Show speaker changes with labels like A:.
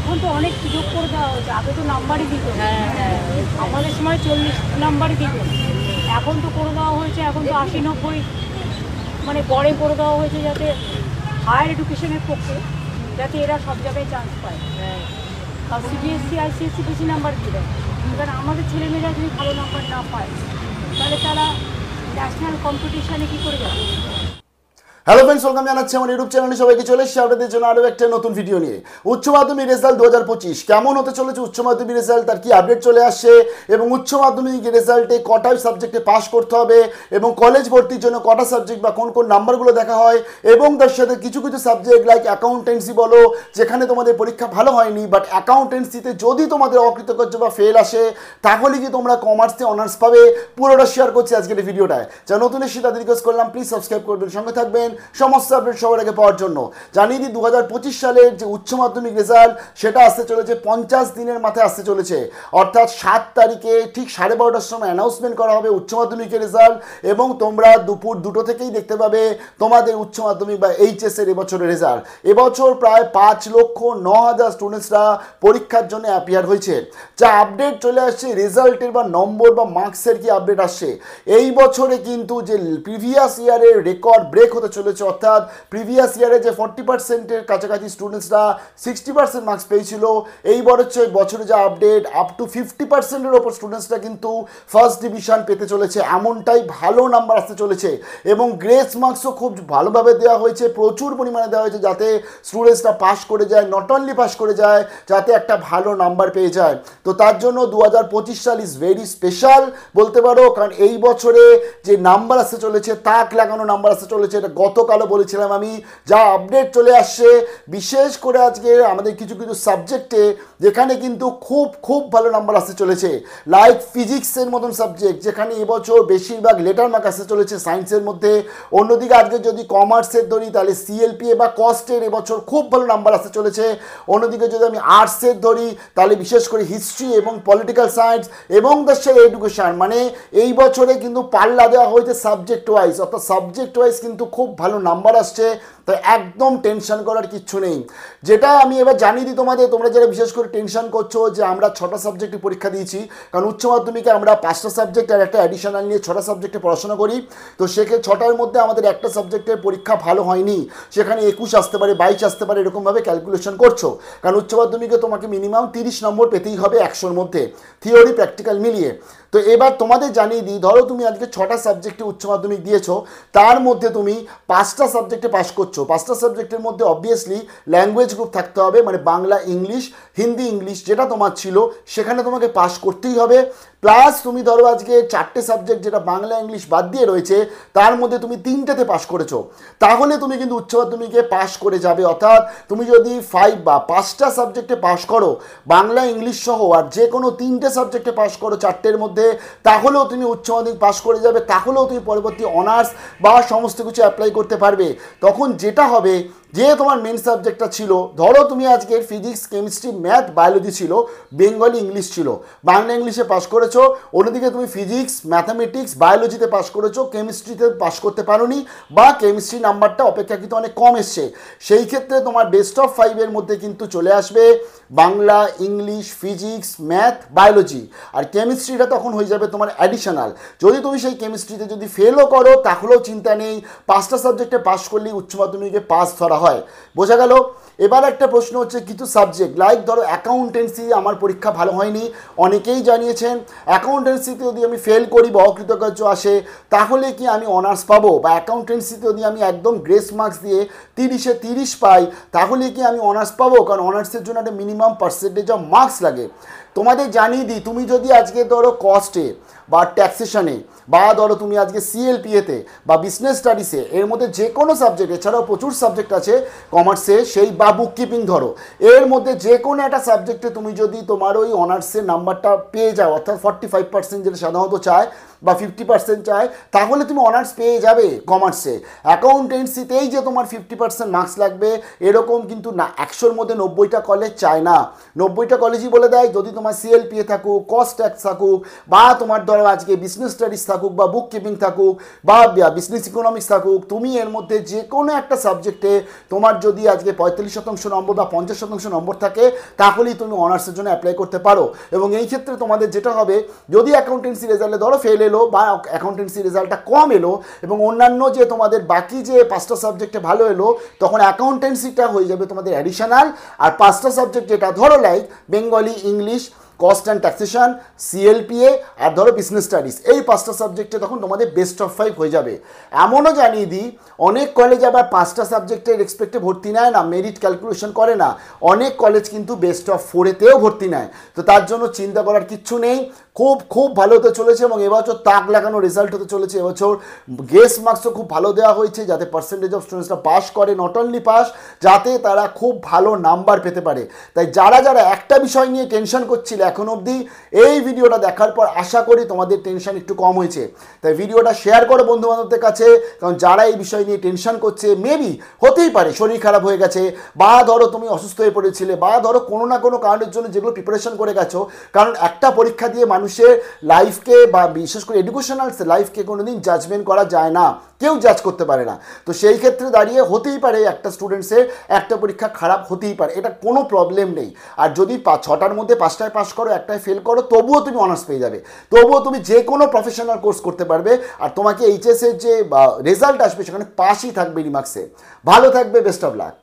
A: এখন তো অনেক সুযোগ করে দেওয়া হয়েছে, আগে তো নাম্বারই দিত, আমাদের সময় 40 নাম্বারই দিত, এখন তো করে দেওয়া হয়েছে, এখন তো 80-90 মানে গড়ে করে দেওয়া হয়েছে, যাতে হায়ার এডুকেশনের পক্ষে যাতে এরা সব জায়গায় চান্স পায়। আর সিবিএসসি আইসিএসসি বেশি নাম্বার দিবে, এবার আমাদের ছেলেমেয়েরা যদি ভালো নাম্বার না পায় তাহলে তারা ন্যাশনাল কম্পিটিশানে কী করে যাবে।
B: হ্যালো ফ্রেন্ডস, ওয়েলকাম জানাচ্ছি আমার ইউটিউব চ্যানেলে সবাইকে। চলে এসেছি আপনাদের জন্য আরও একটা নতুন ভিডিও নিয়ে। উচ্চ মাধ্যমিক রেজাল্ট 2025 কেমন হতে চলেছে, উচ্চ মাধ্যমিক রেজাল্ট তার কি আপডেট চলে আসছে, এবং উচ্চ মাধ্যমিক রেজাল্টে কটা সাবজেক্টে পাস করতে হবে, এবং কলেজ ভর্তির জন্য কটা সাবজেক্ট বা কোন কোন নাম্বারগুলো দেখা হয়, এবং তার সাথে কিছু কিছু সাবজেক্ট লাইক অ্যাকাউন্টেন্সি বলো, যেখানে তোমাদের পরীক্ষা ভালো হয়নি বাট অ্যাকাউন্টেন্সিতে যদি তোমাদের অকৃতকার্য বা ফেল আসে তাহলে কি তোমরা কমার্সে অনার্স পাবে, পুরোটা শেয়ার করছি আজকের এই ভিডিওটায়। যা নতুন এসে তাদের রিকোয়েস্ট করলাম প্লিজ সাবস্ক্রাইব করবেন, সঙ্গে থাকবেন সমস্ত আপডেট সবার আগে পাওয়ার জন্য। জানিয়ে দিই 2025 সালের যে উচ্চ মাধ্যমিক রেজাল্ট সেটা আসতে চলেছে 50 দিনের মাথায় আসতে চলেছে, অর্থাৎ 7 তারিখে ঠিক 12:30টার সময় অ্যানাউন্সমেন্ট করা হবে উচ্চ মাধ্যমিকের রেজাল্ট, এবং তোমরা দুপুর 2টো থেকেই দেখতে পাবে তোমাদের উচ্চ মাধ্যমিক বা এইচএস এর এবছরের রেজাল্ট। এবছর প্রায় 5,09,000 স্টুডেন্টসরা পরীক্ষার জন্য অ্যাপিয়ার হয়েছে। যা আপডেট চলে আসছে রেজাল্টের বা নম্বর বা মার্কসের কি আপডেট আসছে, এই বছরে কিন্তু যে প্রিভিয়াস ইয়ারের রেকর্ড ব্রেক হতে চলেছে, অর্থাৎ প্রিভিয়াস ইয়ারে যে 40%-এর কাছাকাছি স্টুডেন্টসরা 60% মার্কস পেয়েছিল, এই বছরে যা আপডেট আপ টু 50%-এর ওপর স্টুডেন্টসরা কিন্তু ফার্স্ট ডিভিশন পেতে চলেছে, এমনটাই ভালো নাম্বার আসতে চলেছে। এবং গ্রেস মার্কসও খুব ভালোভাবে দেওয়া হয়েছে, প্রচুর পরিমাণে দেওয়া হয়েছে, যাতে স্টুডেন্টসরা পাস করে যায়, নট অনলি পাস করে যায়, যাতে একটা ভালো নাম্বার পেয়ে যায়। তো তার জন্য 2025 সাল ইজ ভেরি স্পেশাল বলতে পারো, কারণ এই বছরে যে নাম্বার আসতে চলেছে, তাক লাগানো নাম্বার আসতে চলেছে, এটা গতকালও বলেছিলাম আমি। যা আপডেট চলে আসছে, বিশেষ করে আজকে আমাদের কিছু কিছু সাবজেক্টে যেখানে কিন্তু খুব খুব ভালো নাম্বার আসতে চলেছে, লাইক ফিজিক্সের মতন সাবজেক্ট যেখানে এবছর বেশিরভাগ লেটার মার্ক আসতে চলেছে সায়েন্সের মধ্যে। অন্যদিকে আজকে যদি কমার্সের ধরি তাহলে সিএলপিএ বা কস্টের এবছর খুব ভালো নাম্বার আসতে চলেছে। অন্যদিকে যদি আমি আর্টসের ধরি তাহলে বিশেষ করে হিস্ট্রি এবং পলিটিক্যাল সায়েন্স এবং তার সাথে এডুকেশন, মানে এই বছরে কিন্তু পাল্লা দেওয়া হয়েছে সাবজেক্ট ওয়াইজ, অর্থাৎ সাবজেক্ট ওয়াইজ কিন্তু খুব ভালো নাম্বার আসছে। তো একদম টেনশন করার কিচ্ছু নেই। যেটা আমি এবার জানিয়ে দিই তোমাদের, তোমরা যারা বিশেষ করে টেনশন করছো যে আমরা 6টা সাবজেক্টে পরীক্ষা দিয়েছি, কারণ উচ্চ মাধ্যমিকে আমরা 5টা সাবজেক্ট আর একটা অ্যাডিশনাল নিয়ে 6টা সাবজেক্টে পড়াশোনা করি। তো সেক্ষেত্রে 6টার মধ্যে আমাদের একটা সাবজেক্টের পরীক্ষা ভালো হয়নি, সেখানে 21 আসতে পারে, 22 আসতে পারে, এরকমভাবে ক্যালকুলেশন করছো। কারণ উচ্চ মাধ্যমিকে তোমাকে মিনিমাম 30 নম্বর পেতেই হবে 100-র মধ্যে, থিওরি প্র্যাকটিক্যাল মিলিয়ে। তো এবার তোমাদের জানিয়ে দিই, ধরো তুমি আজকে 6টা সাবজেক্টে উচ্চ মাধ্যমিক দিয়েছো, তার মধ্যে তুমি 5টা সাবজেক্টে পাস করছো। 5টা সাবজেক্টের মধ্যে অবভিয়াসলি ল্যাঙ্গুয়েজ গ্রুপ থাকতে হবে, মানে বাংলা, ইংলিশ, হিন্দি, ইংলিশ যেটা তোমার ছিল সেখানে তোমাকে পাস করতেই হবে। প্লাস তুমি ধরো আজকে 4টে সাবজেক্ট যেটা বাংলা ইংলিশ বাদ দিয়ে রয়েছে, তার মধ্যে তুমি 3টেতে পাস করেছো, তাহলে তুমি কিন্তু উচ্চ মাধ্যমিকে পাস করে যাবে। অর্থাৎ তুমি যদি 5 বা 5টা সাবজেক্টে পাস করো, বাংলা ইংলিশ সহ, আর যে কোনো 3টে সাবজেক্টে পাস করো 4টের মধ্যে, তাহলেও তুমি উচ্চ মাধ্যমিক পাস করে যাবে, তাহলেও তুমি পরবর্তী অনার্স বা সমস্ত কিছু অ্যাপ্লাই করতে পারবে। তখন যেটা হবে, যে তোমার মেন সাবজেক্টটা ছিল, ধরো তুমি আজকে ফিজিক্স, কেমিস্ট্রি, ম্যাথ, বায়োলজি ছিল, বেঙ্গলি, ইংলিশ ছিল, বাংলা ইংলিশে পাস করেছো, অন্যদিকে তুমি ফিজিক্স, ম্যাথামেটিক্স, বায়োলজিতে পাস করেছো, কেমিস্ট্রিতে পাস করতে পারোনি বা কেমিস্ট্রি নাম্বারটা অপেক্ষাকৃত অনেক কম এসছে, সেই ক্ষেত্রে তোমার বেস্ট অফ 5-এর মধ্যে কিন্তু চলে আসবে Bangla, English, physics, math, biology, আর কেমিস্ট্রিটা তখন হয়ে যাবে তোমার অ্যাডিশনাল। যদি তুমি সেই কেমিস্ট্রিতে যদি ফেলও করো তাহলেও চিন্তা নেই, 5টা সাবজেক্টে পাস করলেই উচ্চ মাধ্যমিকে পাস ধরা হয়। বোঝা গেল? এবার একটা প্রশ্ন হচ্ছে, কিছু সাবজেক্ট লাইক ধরো অ্যাকাউন্টেন্সি, আমার পরীক্ষা ভালো হয়নি, অনেকেই জানিয়েছেন অ্যাকাউন্টেন্সিতে যদি আমি ফেল করি বা অকৃতকার্য আসে তাহলে কি আমি অনার্স পাবো, বা অ্যাকাউন্টেন্সিতে যদি আমি একদম গ্রেস মার্কস দিয়ে 30-এ 30 পাই তাহলে কি আমি অনার্স পাবো, কারণ অনার্সের জন্য একটা মিনিমাম পার্সেন্টেজ অফ মার্কস লাগে। তোমাদের জানিয়ে দিই, তুমি যদি আজকে ধরো কস্টে বা ট্যাক্সেশনে, বা ধরো তুমি আজকে সিএলপিএতে বা বিজনেস স্টাডিসে, এর মধ্যে যে কোনো সাবজেক্ট, এছাড়াও প্রচুর সাবজেক্ট আছে কমার্সে, সেই বা বুক কিপিং ধরো, এর মধ্যে যে কোনো একটা সাবজেক্টে তুমি যদি তোমার ওই অনার্সের নাম্বারটা পেয়ে যাও, অর্থাৎ 45% যেটা সাধারণত চায়, বা 50% চায়, তাহলে তুমি অনার্স পেয়ে যাবে কমার্সে। অ্যাকাউন্টেন্সিতেই যে তোমার 50% মার্কস লাগবে এরকম কিন্তু না, 100-র মধ্যে 90টা কলেজ চায় না। 90টা কলেজই বলে দেয় যদি তোমার CLPA থাকুক, কস্ট ট্যাক্স থাকুক, বা তোমার ধরো আজকে বিজনেস স্টাডিজ থাকুক, বা বুক কিপিং থাকুক, বা বিজনেস ইকোনমিক্স থাকুক, তুমি এর মধ্যে যে কোনো একটা সাবজেক্টে তোমার যদি আজকে 45% নম্বর বা 50% নম্বর থাকে, তাহলেই তুমি অনার্সের জন্য অ্যাপ্লাই করতে পারো। এবং এই ক্ষেত্রে তোমাদের যেটা হবে, যদি অ্যাকাউন্টেন্সি রেজাল্টে ধরো ফেল এলো বা অ্যাকাউন্টেন্সি রেজাল্টটা কম এলো এবং অন্যান্য যে তোমাদের বাকি যে 5টা সাবজেক্টে ভালো এলো, তখন অ্যাকাউন্টেন্সিটা হয়ে যাবে তোমাদের অ্যাডিশনাল। আর 5টা সাবজেক্ট যেটা ধরো like Bengali, English, cost and taxation, CLPA আর ধরো বিজনেস স্টাডিজ, এই 5টা সাবজেক্টে তখন তোমাদের বেস্ট অফ 5 হয়ে যাবে। এমনও জানিয়ে দিই, অনেক কলেজ আবার 5টা সাবজেক্টের রেসপেক্টে ভর্তি নেয় না, মেরিট ক্যালকুলেশন করে না। অনেক কলেজ কিন্তু বেস্ট অফ 4-এতেও ভর্তি নেয়। তো তার জন্য চিন্তা করার কিচ্ছু নেই, খুব খুব ভালো হতে চলেছে। এবং এবছর তাক লাগানো রেজাল্ট হতে চলেছে। এবছর গেস্ট মার্কসও খুব ভালো দেওয়া হয়েছে, যাতে পার্সেন্টেজ অফ স্টুডেন্টসরা পাস করে, নট অনলি পাস, যাতে তারা খুব ভালো নাম্বার পেতে পারে। তাই যারা যারা একটা বিষয় নিয়ে টেনশন করছিলে এখন অবধি, এই ভিডিওটা দেখার পর আশা করি তোমাদের টেনশন একটু কম হয়েছে। তাই ভিডিওটা শেয়ার করো বন্ধুবান্ধবদের কাছে, কারণ যারা এই বিষয় নিয়ে টেনশন করছে, মেবি হতেই পারে শরীর খারাপ হয়ে গেছে, বা ধরো তুমি অসুস্থ হয়ে পড়েছিলে, বা ধরো কোনো না কোনো কারণের জন্য যেগুলো প্রিপারেশন করে গেছো। কারণ একটা পরীক্ষা দিয়ে মানুষের লাইফকে বা বিশেষ করে এডুকেশনাল লাইফকে কোনোদিন জাজমেন্ট করা যায় না, কেউ জাজ করতে পারে না। তো সেই ক্ষেত্রে দাঁড়িয়ে হতেই পারে একটা স্টুডেন্টসের একটা পরীক্ষা খারাপ হতেই পারে, এটা কোনো প্রবলেম নেই। আর যদি 6টার মধ্যে 5টায় পাস করো, একটায় ফেল করো, তবুও তুমি অনার্স পেয়ে যাবে, তবুও তুমি যে কোনো প্রফেশনাল কোর্স করতে পারবে। আর তোমাকে এইচএসের যে রেজাল্ট আসবে সেখানে পাসই থাকবে রিমার্কসে। ভালো থাকবে, বেস্ট অফ লাক।